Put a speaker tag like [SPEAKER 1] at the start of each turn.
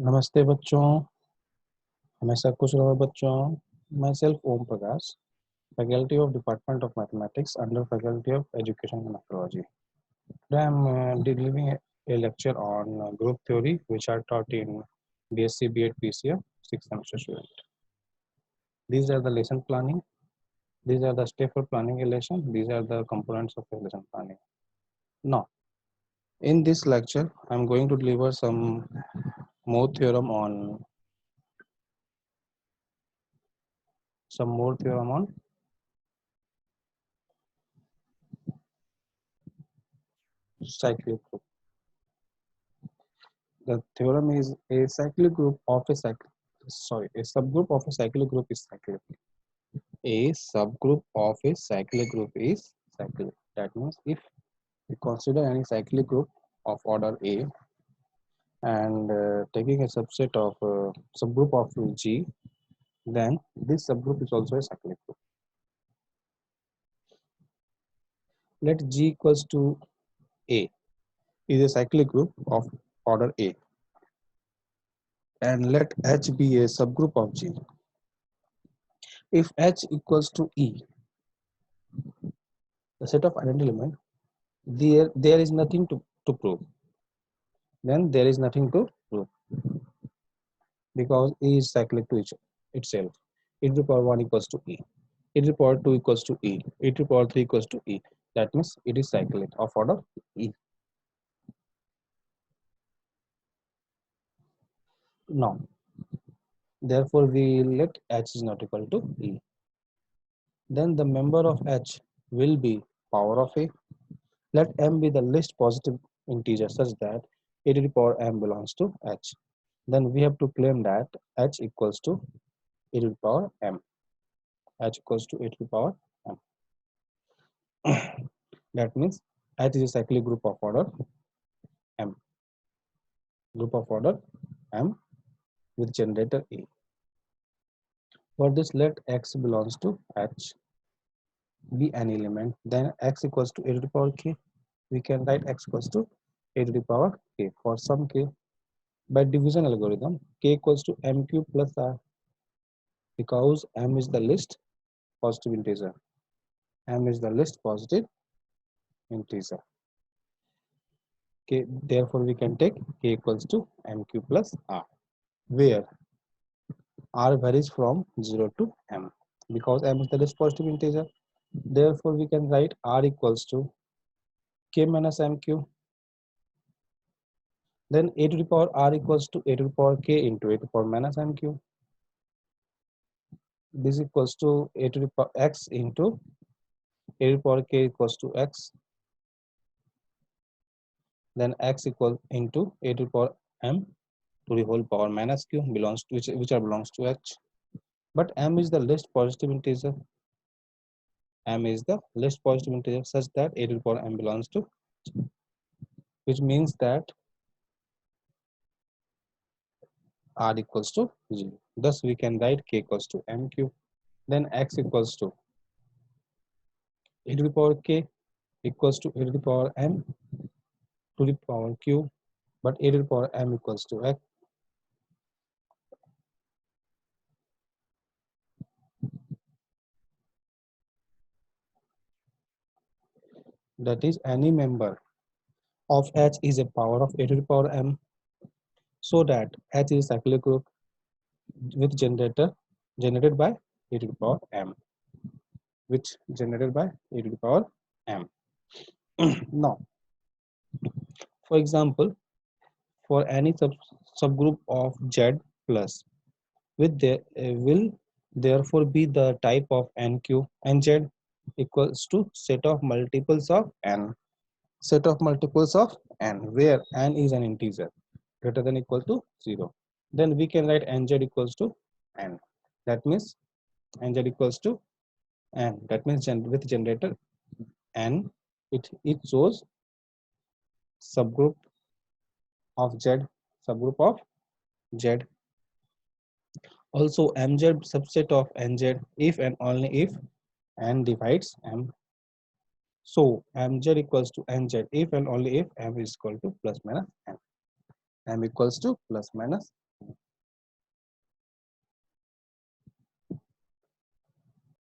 [SPEAKER 1] नमस्ते बच्चों, हमेशा खुश रहो बच्चों। Myself Om Prakash, faculty of Department of Mathematics under Faculty of Education and Methodology. Today I am delivering a lecture on group theory which are taught in BSc B.Ed PCM 6th semester student. These are the lesson planning, these are the steps for planning a lesson, these are the components of a lesson planning. Now, in this lecture I am going to deliver some more theorem on cyclic group. The theorem is a cyclic group of a subgroup of a cyclic group is cyclic. A subgroup of a cyclic group is cyclic. That means if we consider any cyclic group of order A and taking a subset of subgroup of G, then this subgroup is also a cyclic group. Let G equals to A is a cyclic group of order A, and let H be a subgroup of G. If H equals to E, the set of identity element, there is nothing to prove. Then there is nothing to prove because E is cyclic to itself. E to the power 1 equals to E. E to the power 2 equals to E. E to the power 3 equals to E. That means it is cyclic of order E. Now, therefore we let H is not equal to E. Then the member of H will be power of A. Let M be the least positive integer such that A to the power M belongs to H. Then we have to claim that H equals to A to the power M. H equals to A to the power M. That means H is a cyclic group of order M. Group of order M with generator A. For this, let X belongs to H be an element. Then X equals to A to the power K. We can write X equals to A to the power K for some K. By division algorithm, K equals to M cube plus R, because M is the least positive integer. M is the least positive integer. K, therefore we can take K equals to M cube plus R, where R varies from 0 to M, because M is the least positive integer. Therefore we can write R equals to K minus M cube. Then A to the power R equals to A to the power K into A to the power minus M cube. This equals to A to the power X into A to the power K equals to X. Then X equal into A to the power M to the whole power minus Q belongs to which belongs to H. But M is the least positive integer. M is the least positive integer such that A to the power M belongs to H, which means that R equals to 0. Thus we can write K equals to M cube. Then X equals to A to the power K equals to A to the power M to the power Q, but A to the power M equals to X. That is, any member of H is a power of A to the power M, so that H is a cyclic group with generated by A to the power M, which generated by A to the power M. Now, for example, for any subgroup of Z plus, will therefore be the type of NQ. NZ equals to set of multiples of N. Set of multiples of N, where N is an integer greater than equal to 0. Then we can write NZ equals to N. That means NZ equals to N. That means with generator N, it shows subgroup of Z, subgroup of Z. Also MZ subset of NZ if and only if N divides M. So MZ equals to NZ if and only if M is equal to plus minus N. M equals to plus minus